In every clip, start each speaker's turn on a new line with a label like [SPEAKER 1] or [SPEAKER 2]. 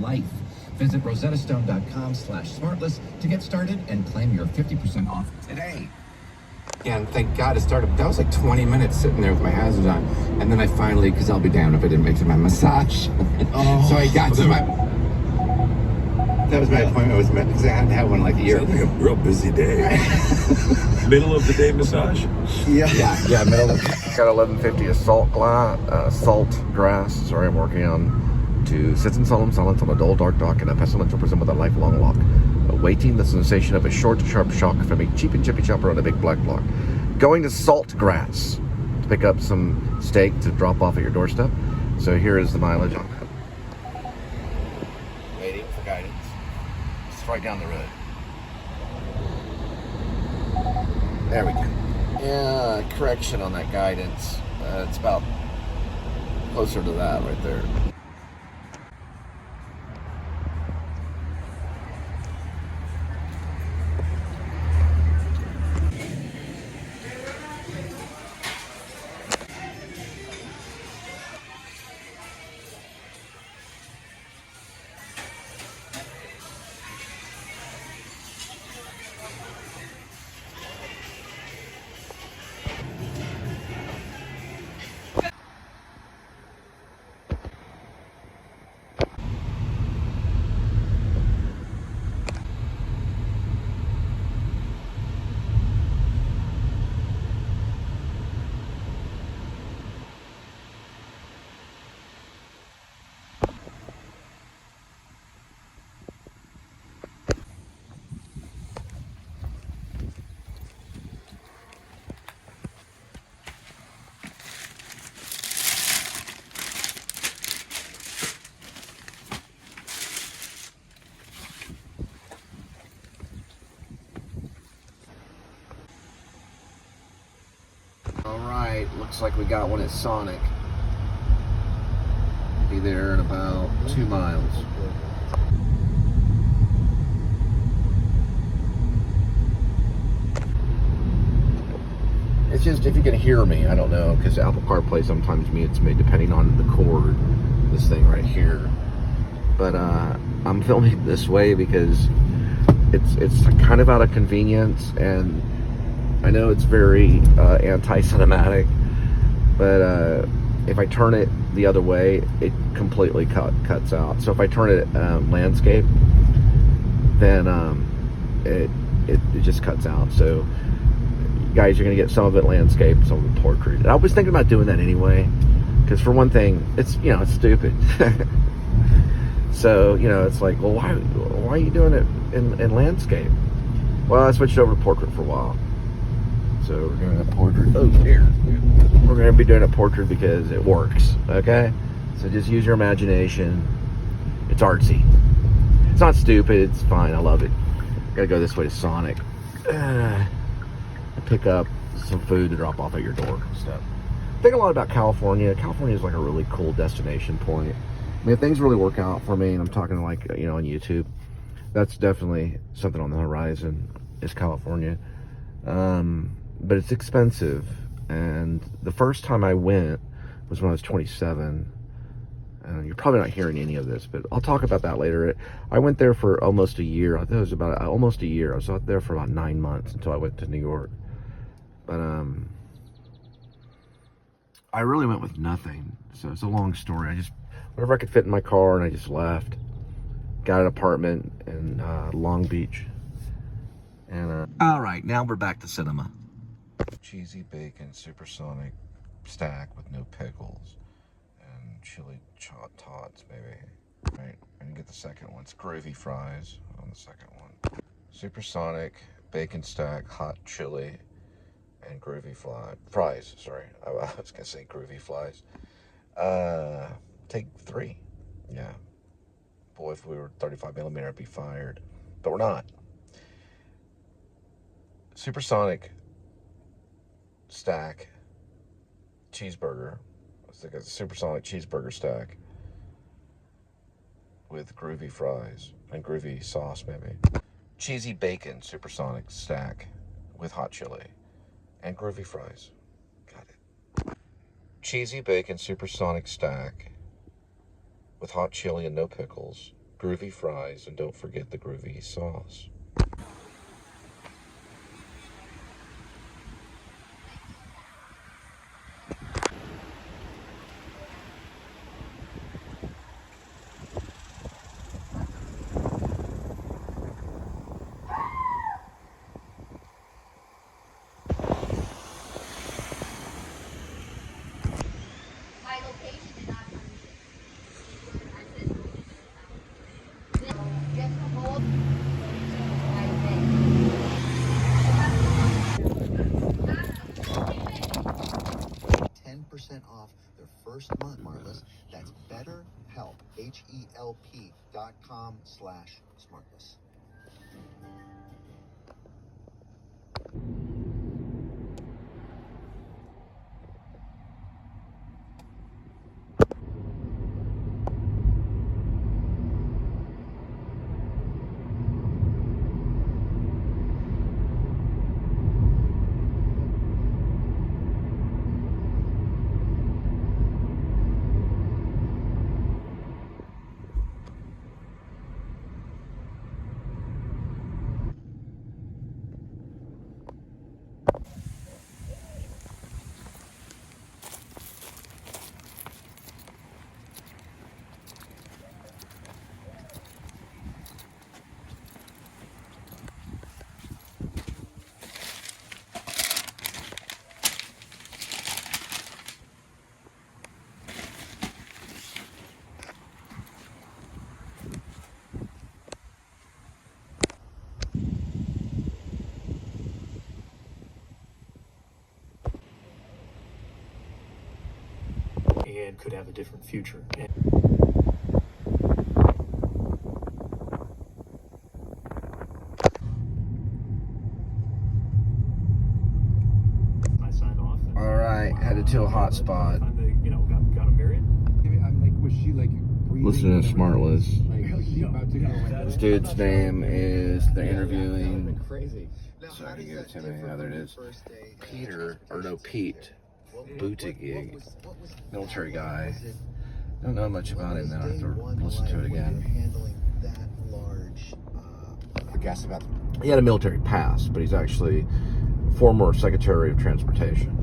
[SPEAKER 1] life. Visit rosettastone.com/smartless to get started and claim your 50% off today.
[SPEAKER 2] Yeah, and thank God it started. That was like 20 minutes sitting there with my hazards on. And then I finally, because I'll be damned if I didn't make it to my massage.
[SPEAKER 1] Oh,
[SPEAKER 2] so I got to my... That was my appointment with because I hadn't had one like a year ago.
[SPEAKER 3] Real busy day. Middle of the day massage?
[SPEAKER 2] Yeah, middle of...
[SPEAKER 4] Got 1150 of Saltgrass. Sorry, I'm working on to sits in solemn silence on a dull, dark dock in a pestilential prison with a lifelong lock, awaiting the sensation of a short, sharp shock from a cheap and chippy chopper on a big black block. Going to Saltgrass to pick up some steak to drop off at your doorstep. So here is the mileage on that. Waiting for guidance. It's right down the road. There we go. Yeah, correction on that guidance. It's about closer to that right there. Alright, looks like we got one at Sonic. Be there in about 2 miles. It's just, if you can hear me, I don't know, because Apple CarPlay sometimes mutes me, depending on the cord, this thing right here. But I'm filming this way because it's kind of out of convenience, and I know it's very anti-cinematic, but if I turn it the other way, it completely cuts out. So if I turn it landscape, then it just cuts out. So guys, you're gonna get some of it landscape, some of it portrait. And I was thinking about doing that anyway, because for one thing, it's it's stupid. So it's like, well, why are you doing it in landscape? Well, I switched over to portrait for a while. So we're doing a portrait. Oh dear. We're going to be doing a portrait because it works. Okay? So just use your imagination. It's artsy. It's not stupid. It's fine. I love it. Gotta go this way to Sonic. Pick up some food to drop off at your door and stuff. I think a lot about California. California is like a really cool destination point. I mean, if things really work out for me, and I'm talking like, on YouTube, that's definitely something on the horizon, is California. But it's expensive, and the first time I went was when I was 27. You're probably not hearing any of this, but I'll talk about that later. I went there for almost a year. I think it was about almost a year. I was out there for about 9 months until I went to New York. But I really went with nothing, so it's a long story. I just, whatever I could fit in my car, and I just left. Got an apartment in Long Beach. And all right, now we're back to cinema. Cheesy bacon supersonic stack with no pickles and chili tots, maybe. Right, and get the second one. It's groovy fries on the second one. Supersonic bacon stack, hot chili, and groovy fries. Sorry, I was gonna say groovy flies. Take 3. Yeah. Boy, if we were 35mm, I'd be fired, but we're not. Supersonic stack cheeseburger. It's like a supersonic cheeseburger stack with groovy fries and groovy sauce, maybe. Cheesy bacon supersonic stack with hot chili and groovy fries. Got it. Cheesy bacon supersonic stack with hot chili and no pickles groovy fries, and don't forget the groovy sauce.
[SPEAKER 5] Off their first month, Smartless. That's BetterHelp, HELP.com/Smartless.
[SPEAKER 6] And could have a different future. I signed off.
[SPEAKER 4] All right, headed to a hot spot.
[SPEAKER 6] They, got him married.
[SPEAKER 2] I'm like, was she like breathing?
[SPEAKER 4] Listening to Smartless.
[SPEAKER 2] Like, she about to go in.
[SPEAKER 4] This dude's name is, they're interviewing,
[SPEAKER 2] Crazy.
[SPEAKER 4] so I can give it to me. Yeah, there it is. Pete Buttigieg, military guy. Don't know much about him, then I have to listen to it again.
[SPEAKER 2] I guess about.
[SPEAKER 4] He had a military past, but he's actually former Secretary of Transportation.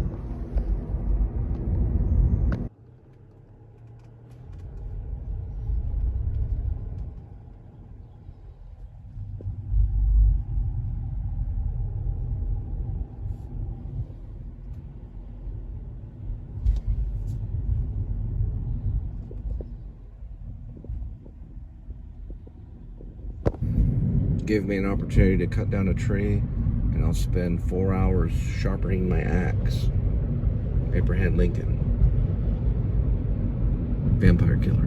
[SPEAKER 4] Give me an opportunity to cut down a tree, and I'll spend 4 hours sharpening my axe. Abraham Lincoln, vampire killer.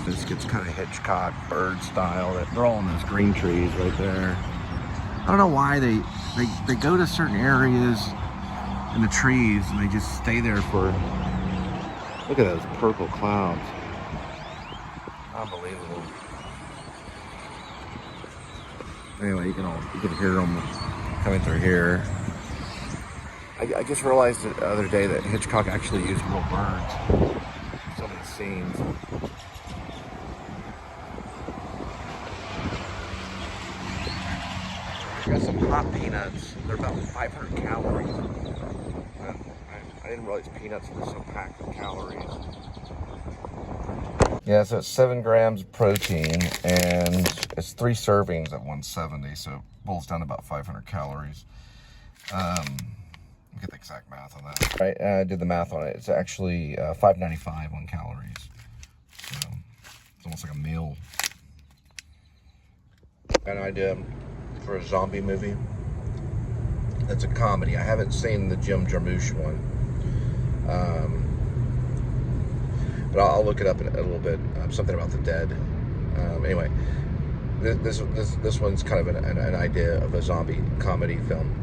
[SPEAKER 4] This gets kind of Hitchcock bird style. They're all in those green trees right there. I don't know why they go to certain areas in the trees and they just stay there for, look at those purple clouds. Unbelievable. Anyway, you can hear them coming through here. I just realized the other day that Hitchcock actually used real birds in some of the scenes. Got some hot peanuts. They're about 500 calories. I didn't realize peanuts were so packed with calories. Yeah, so it's 7 grams of protein, and it's 3 servings at 170, so it boils down to about 500 calories. Let me get the exact math on that. Right, I did the math on it. It's actually 595 on calories. So it's almost like a meal. Got an idea for a zombie movie. It's a comedy. I haven't seen the Jim Jarmusch one, but I'll look it up in a little bit. Something about the dead. Anyway, this one's kind of an idea of a zombie comedy film.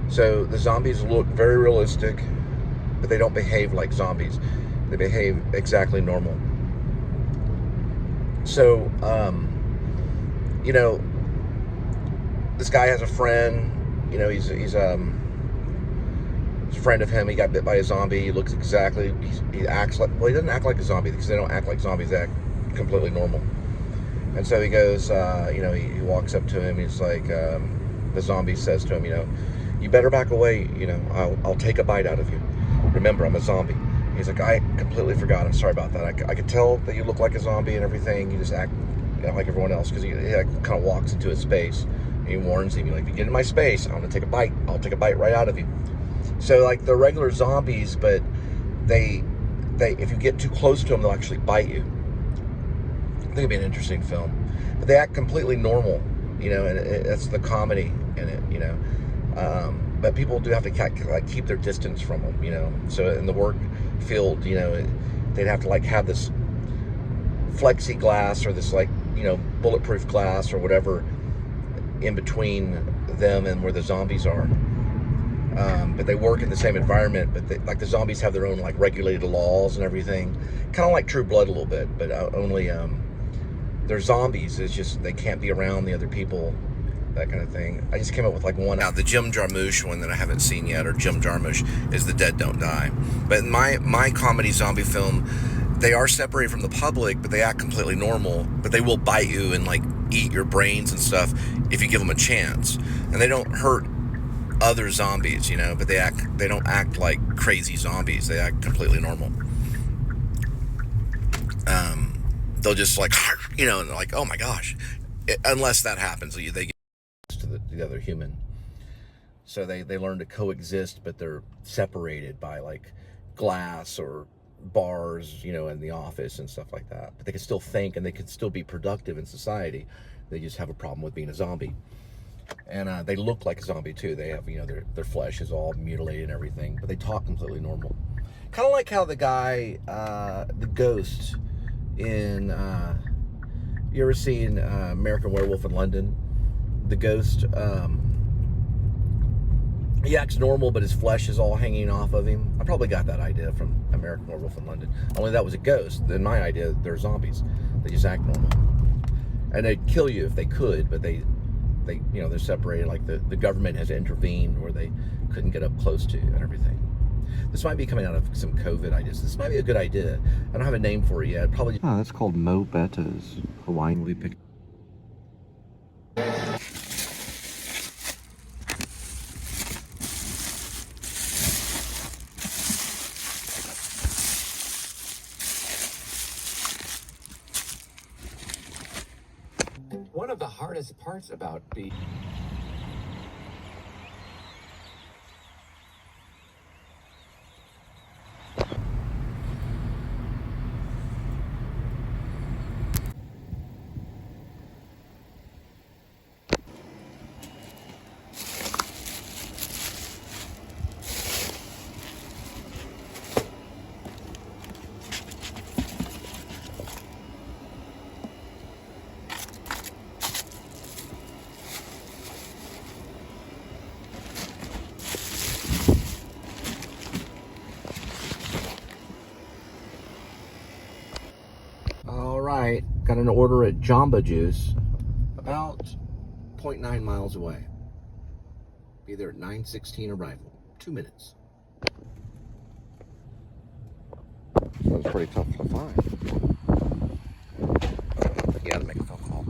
[SPEAKER 4] So the zombies look very realistic, but they don't behave like zombies. They behave exactly normal. So, this guy has a friend, you know, he's a friend of him. He got bit by a zombie. He looks exactly, he acts like, well, he doesn't act like a zombie because they don't act like zombies. They act completely normal. And so he goes, you know, he walks up to him. He's like, the zombie says to him, you know, you better back away. You know, I'll take a bite out of you. Remember, I'm a zombie. He's like, I completely forgot. I'm sorry about that. I could tell that you look like a zombie and everything. You just act, you know, like everyone else, because he like, kind of walks into his space. And he warns him, like, if you get in my space, I'm gonna take a bite. I'll take a bite right out of you. So like they're regular zombies, but they if you get too close to them, they'll actually bite you. I think it'd be an interesting film. But they act completely normal, you know, and that's the comedy in it, you know. But people do have to like keep their distance from them, you know. So in the work field, you know, they'd have to like have this plexiglass or this like, you know, bulletproof glass or whatever in between them and where the zombies are. But they work in the same environment, but like the zombies have their own like regulated laws and everything, kind of like True Blood a little bit, but only they're zombies. It's just they can't be around the other people, that kind of thing. I just came up with like one. Now the Jim Jarmusch one that I haven't seen yet, or Jim Jarmusch, is The Dead Don't Die. But in my comedy zombie film, they are separated from the public, but they act completely normal. But they will bite you and like eat your brains and stuff if you give them a chance. And they don't hurt other zombies, you know, but they don't act like crazy zombies. They act completely normal. They'll just like, you know, and like, oh my gosh. Unless that happens, they get to the other human. So they learn to coexist, but they're separated by like glass or bars, you know, in the office and stuff like that. But they can still think and they can still be productive in society. They just have a problem with being a zombie. And they look like a zombie too. They have, you know, their flesh is all mutilated and everything, but they talk completely normal. Kind of like how the guy, the ghost in, you ever seen American Werewolf in London? The ghost, he acts normal, but his flesh is all hanging off of him. I probably got that idea from American Werewolf in London. Only that was a ghost. In my idea, they're zombies. They just act normal. And they'd kill you if they could, but they you know, they're separated. Like the government has intervened where they couldn't get up close to and everything. This might be coming out of some COVID ideas. This might be a good idea. I don't have a name for it yet. Probably. Oh, that's called Mo Betta's Hawaiian movie picture.
[SPEAKER 2] One of the hardest parts about being...
[SPEAKER 4] Alright, got an order at Jamba Juice, about 0.9 miles away. Be there at 9:16 arrival. 2 minutes. So it's pretty tough to find. You gotta make a phone call.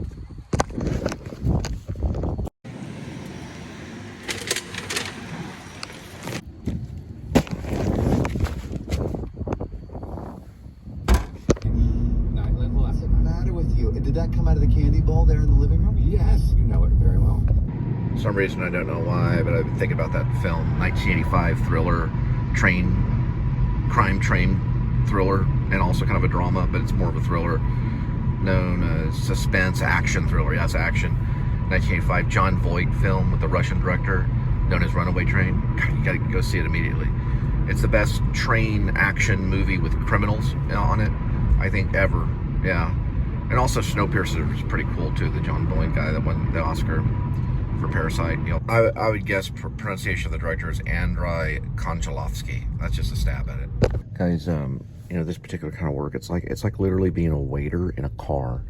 [SPEAKER 5] Did that come out of the candy bowl there in the living room?
[SPEAKER 2] Yes, you know it very well.
[SPEAKER 4] For some reason, I don't know why, but I've been thinking about that film, 1985 thriller, crime train thriller, and also kind of a drama, but it's more of a thriller, known as suspense action thriller. Yeah, it's action. 1985 John Voight film with the Russian director, known as Runaway Train. God, you gotta go see it immediately. It's the best train action movie with criminals on it, I think, ever. Yeah. And also Snowpiercer is pretty cool too. The John Boyne guy that won the Oscar for Parasite. You know, I would guess pronunciation of the director is Andrei Konchalovsky. That's just a stab at it. Guys, you know, this particular kind of work, it's like literally being a waiter in a car.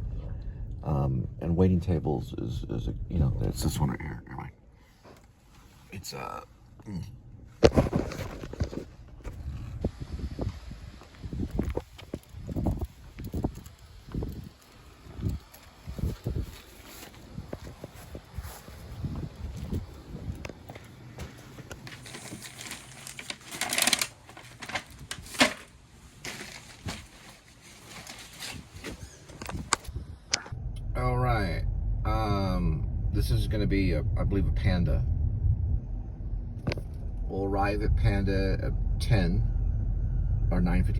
[SPEAKER 4] And waiting tables is a, you know, it's this one right here. Anyway, it's all right. This is going to be, I believe, a Panda. We'll arrive at Panda at 10 or 9:50.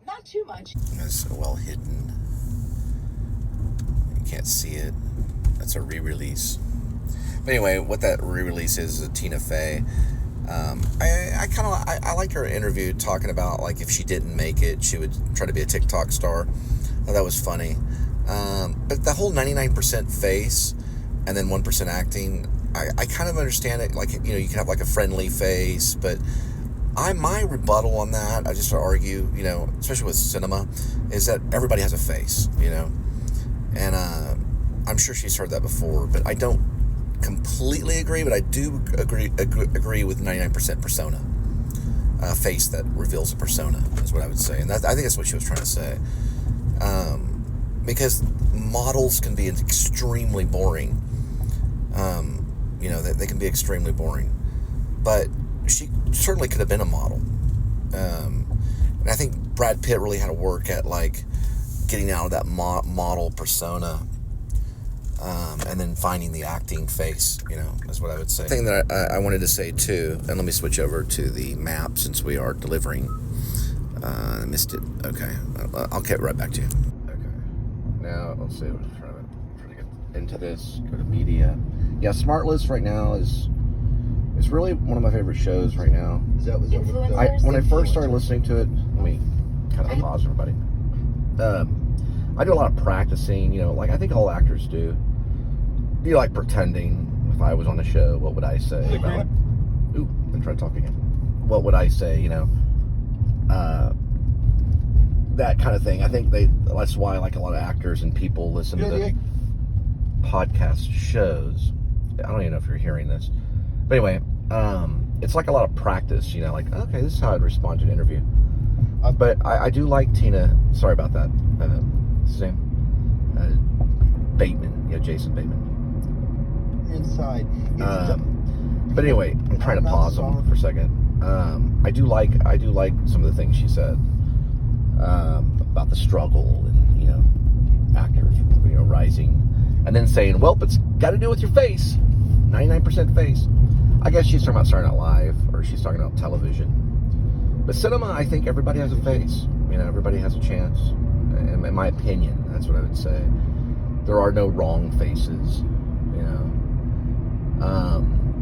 [SPEAKER 7] Not too much.
[SPEAKER 4] It's well hidden. You can't see it. That's a re-release. But anyway, what that re-release is a Tina Fey. I liked her interview talking about, like, if she didn't make it, she would try to be a TikTok star. I thought that was funny. But the whole 99% face and then 1% acting, I kind of understand it. Like, you know, you can have like a friendly face, but my rebuttal on that, I just argue, you know, especially with cinema, is that everybody has a face, you know, and I'm sure she's heard that before, but I don't completely agree, but I do agree with 99% persona. Face that reveals a persona is what I would say, and I think that's what she was trying to say. Because models can be extremely boring. You know, they can be extremely boring, but she certainly could have been a model. And I think Brad Pitt really had to work at, like, getting out of that model persona. And then finding the acting face, you know, is what I would say. The thing that I wanted to say too, and let me switch over to the map since we are delivering. I missed it. Okay, I'll get right back to you. Okay, now let's see. We're trying to get into this. Go to media. Yeah, Smartless right now is really one of my favorite shows right now. When I first started listening to it, let me kind of pause everybody. I do a lot of practicing, you know, like I think all actors do. You like pretending. If I was on the show, what would I say about? Ooh, then try to talk again. What would I say? You know, that kind of thing. I think that's why like a lot of actors and people listen to the podcast shows. I don't even know if you're hearing this, but anyway, it's like a lot of practice. You know, like okay, this is how I'd respond to an interview. But I do like Tina. Sorry about that. Same. Bateman, yeah, Jason Bateman.
[SPEAKER 5] Inside.
[SPEAKER 4] But anyway, I'm trying to pause them for a second. I do like some of the things she said about the struggle and, you know, actors, you know, rising, and then saying, "Well, it's got to do with your face, 99% face." I guess she's talking about Saturday Night Live, or she's talking about television. But cinema, I think everybody has a face. You know, everybody has a chance. In my opinion, that's what I would say. There are no wrong faces, you know.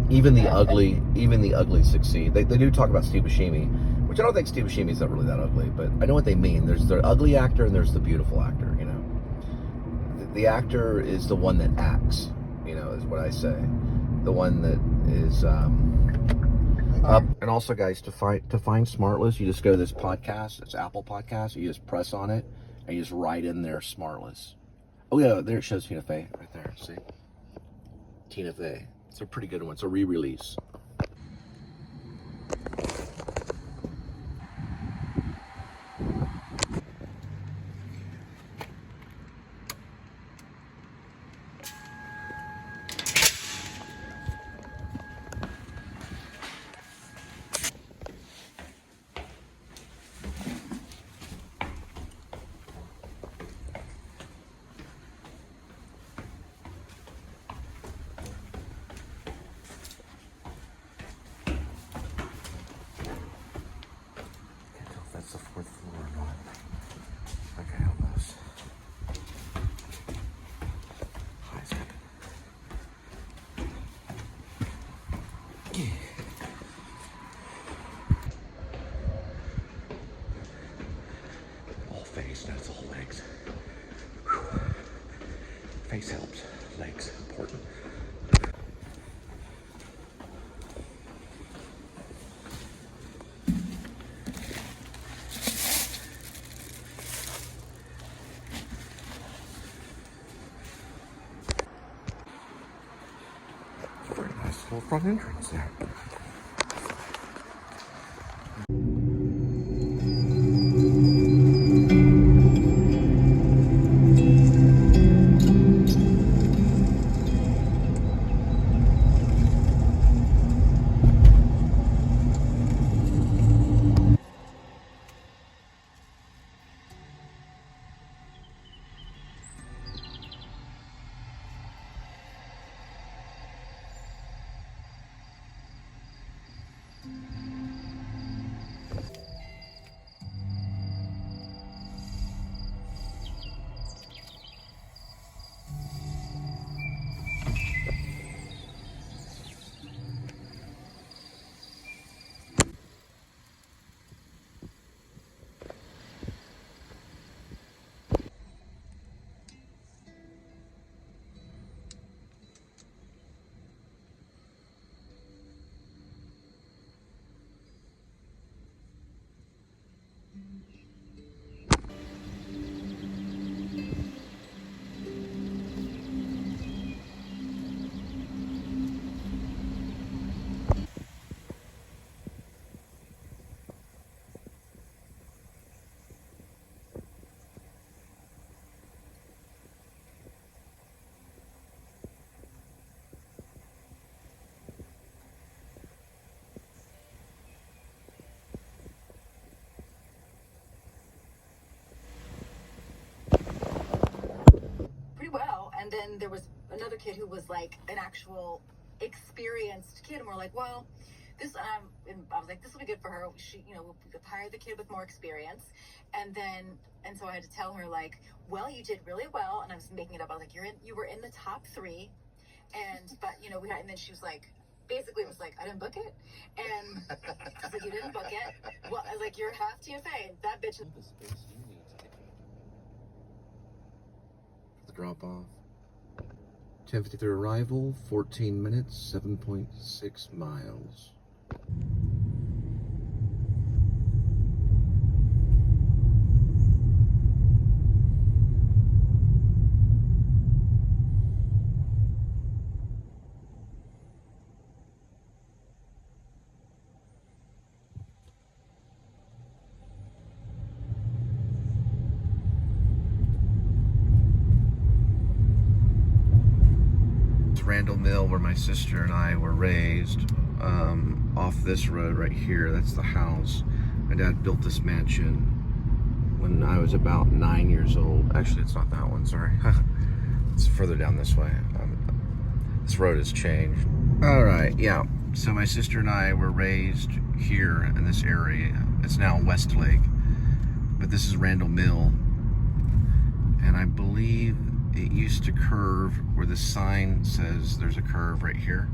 [SPEAKER 4] Even the ugly succeed. They do talk about Steve Buscemi, which I don't think Steve Buscemi's not really that ugly, but I know what they mean. There's the ugly actor and there's the beautiful actor, you know. The actor is the one that acts, you know, is what I say. The one that is up. And also, guys, to find Smartless, you just go to this podcast. It's Apple Podcast. You just press on it and you just write in there Smartless. Oh yeah, there it shows Tina Fey right there. See, Tina Fey. It's a pretty good one. It's a re-release. The fourth floor or not. Okay, almost. Hi, step. All face, that's all legs. Whew. Face helps, legs important. Full front entrance there.
[SPEAKER 7] Pretty well. And then there was another kid who was like an actual experienced kid, and we're like, well, this. And I was like, this will be good for her. She, you know, we'll hire the kid with more experience, and so I had to tell her like, well, you did really well, and I was making it up. I was like, you were in the top 3, but you know, and then she was like, basically it was like, I didn't book it, and I was like, you didn't book it. Well, I was like, you're half TFA, and that bitch.
[SPEAKER 4] The drop off. 10:53 arrival, 14 minutes, 7.6 miles. Randall Mill, where my sister and I were raised, off this road right here. That's the house. My dad built this mansion when I was about 9 years old. Actually, it's not that one, sorry. It's further down this way. This road has changed. All right, yeah. So my sister and I were raised here in this area. It's now Westlake, but this is Randall Mill. And I believe it used to curve where the sign says there's a curve right here.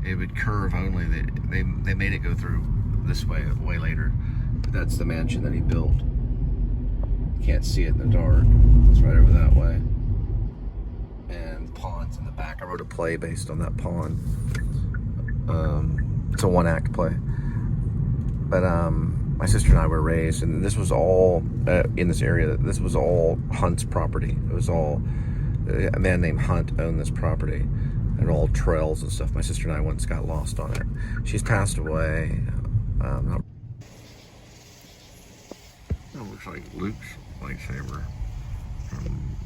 [SPEAKER 4] It would curve only. They made it go through this way later. But that's the mansion that he built. You can't see it in the dark. It's right over that way. And ponds in the back. I wrote a play based on that pond. It's a one-act play. But my sister and I were raised, and this was all in this area. This was all Hunt's property. It was all a man named Hunt owned this property, and all trails and stuff. My sister and I once got lost on it. She's passed away. That looks like Luke's lightsaber from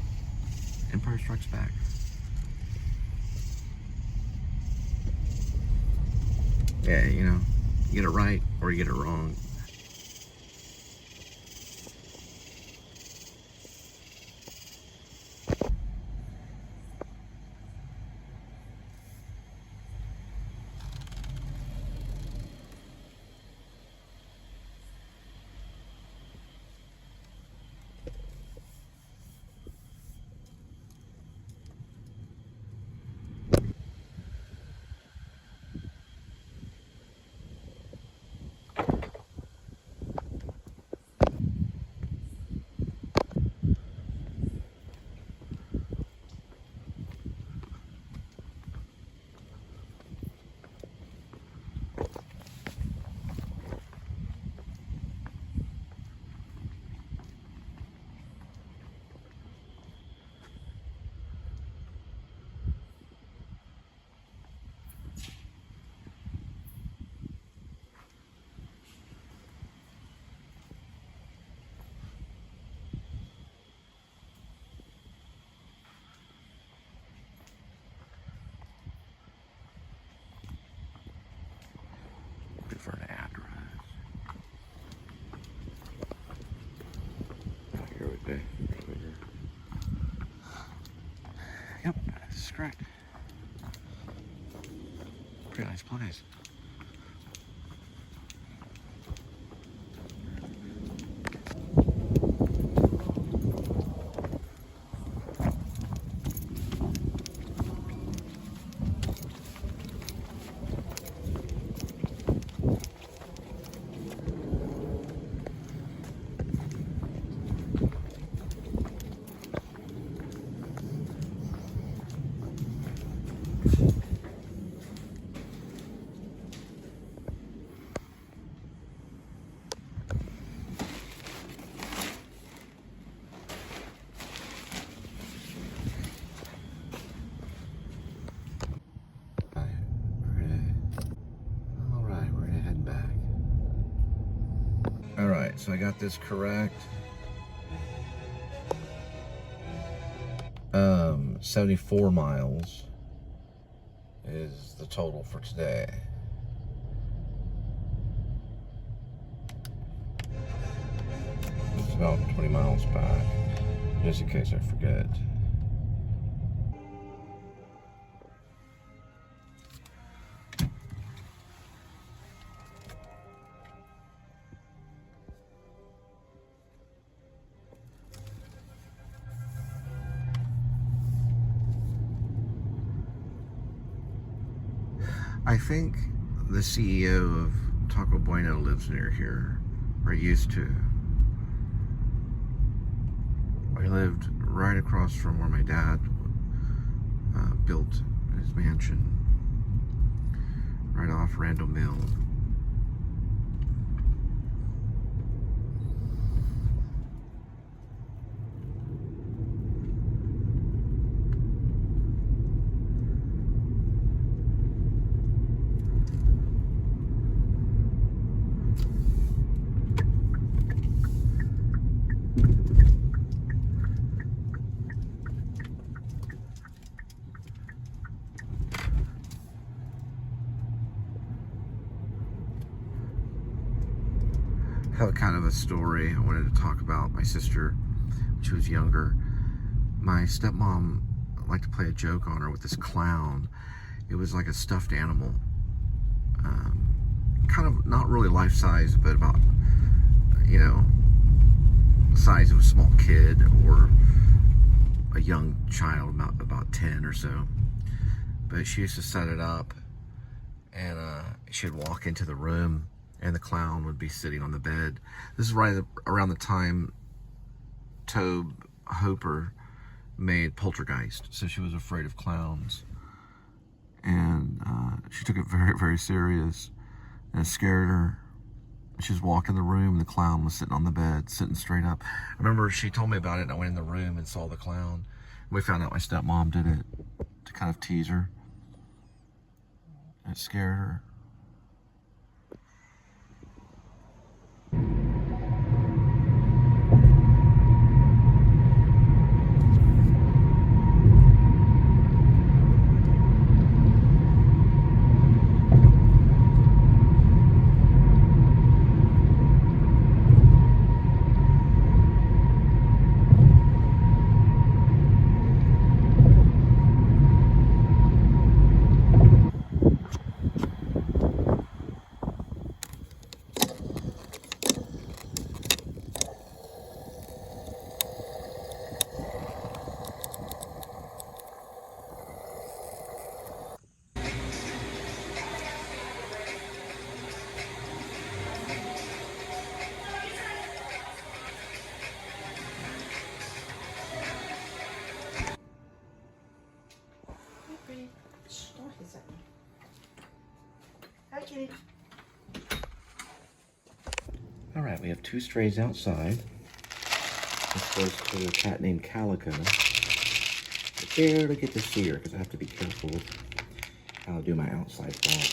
[SPEAKER 4] Empire Strikes Back. Yeah, you know, you get it right or you get it wrong. Okay. Yep, this is correct. Pretty nice place. Alright, we're gonna head back. Alright, so I got this correct. 74 miles is the total for today. It's about 20 miles back, just in case I forget. I think the CEO of Taco Bueno lives near here, or used to. I lived right across from where my dad built his mansion, right off Randall Mill. Have kind of a story I wanted to talk about. My sister, when she was younger, my stepmom liked to play a joke on her with this clown. It was like a stuffed animal, kind of not really life-size, but about, you know, the size of a small kid or a young child, about 10 or so. But she used to set it up, and she'd walk into the room, and the clown would be sitting on the bed. This is right around the time Tobe Hooper made Poltergeist, so she was afraid of clowns. And she took it very, very serious, and it scared her. She was walking the room, and the clown was sitting on the bed, sitting straight up. I remember she told me about it, and I went in the room and saw the clown. We found out my stepmom did it to kind of tease her. It scared her. All right, we have two strays outside. This goes to a cat named Calico. I barely get to see her because I have to be careful with how I do my outside walk.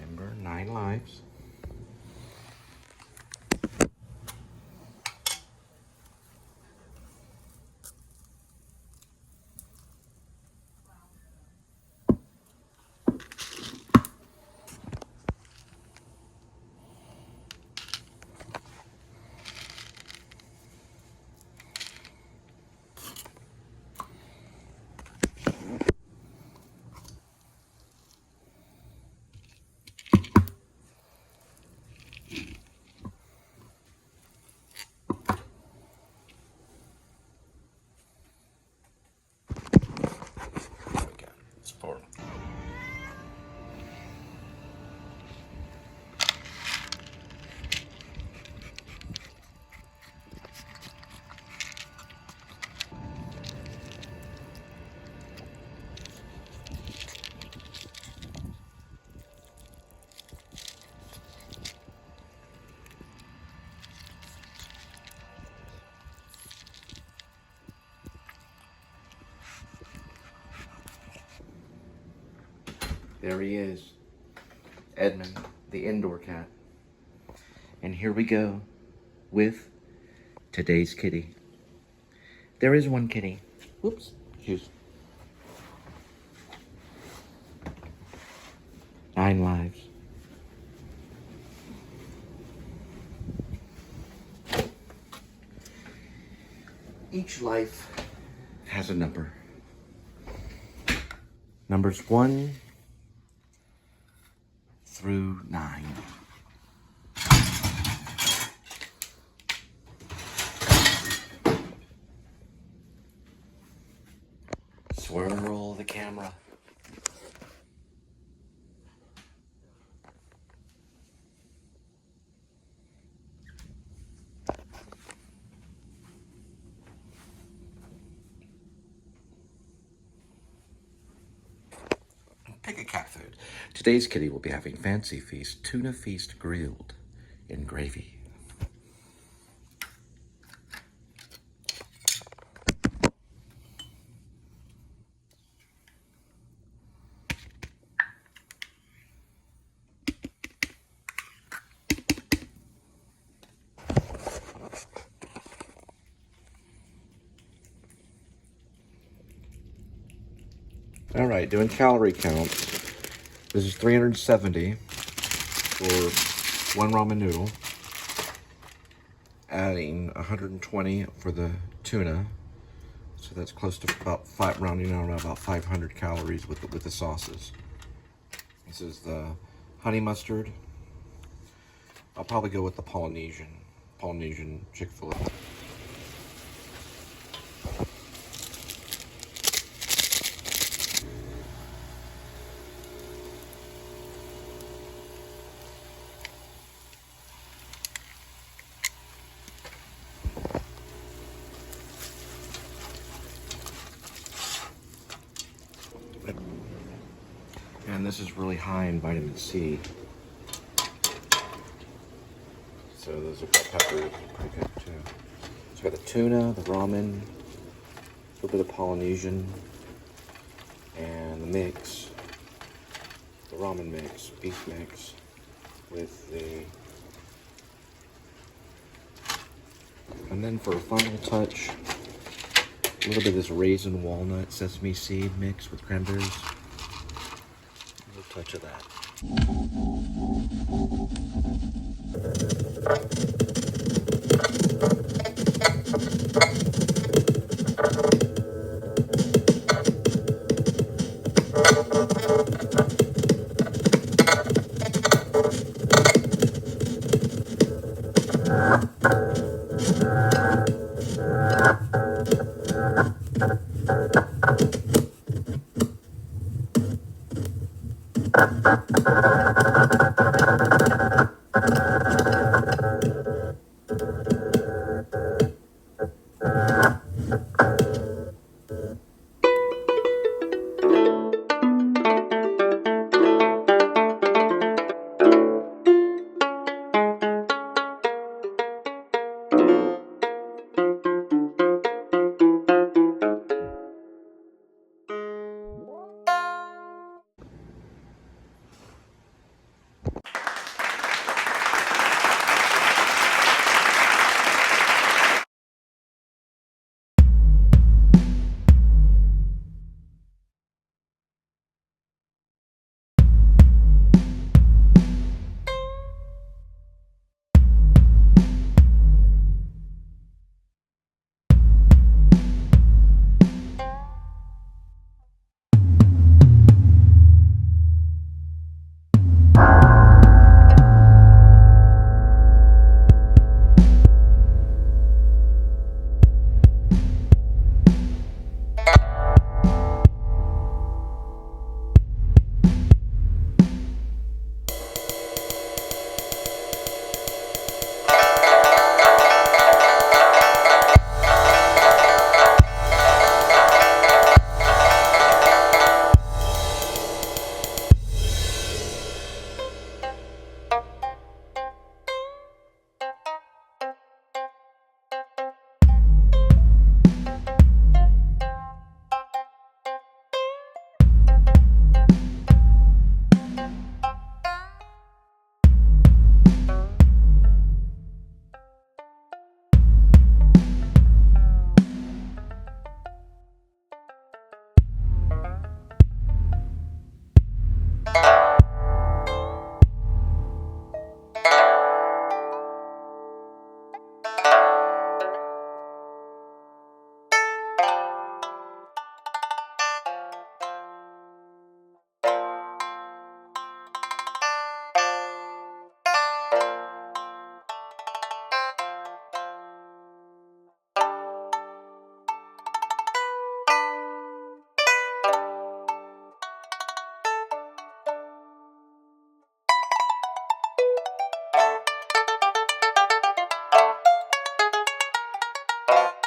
[SPEAKER 4] Remember, 9 lives. There he is. Edmund, the indoor cat. And here we go with today's kitty. There is one kitty. Whoops. Excuse. 9 lives. Each life has a number. Numbers 1 through 9. Swirl the camera. Pick a cat food. Today's kitty will be having Fancy Feast tuna feast grilled in gravy. All right, doing calorie counts. This is 370 for one ramen noodle. Adding 120 for the tuna. So that's close to about rounding out around about 500 calories with the sauces. This is the honey mustard. I'll probably go with the Polynesian Chick-fil-A. And this is really high in vitamin C. So those are peppers are pretty good too. So we got the tuna, the ramen, a little bit of Polynesian, and the mix, the ramen mix, beef mix, with the, and then for a final touch, a little bit of this raisin walnut sesame seed mix with cranberries. A little touch of that.
[SPEAKER 8] Bye.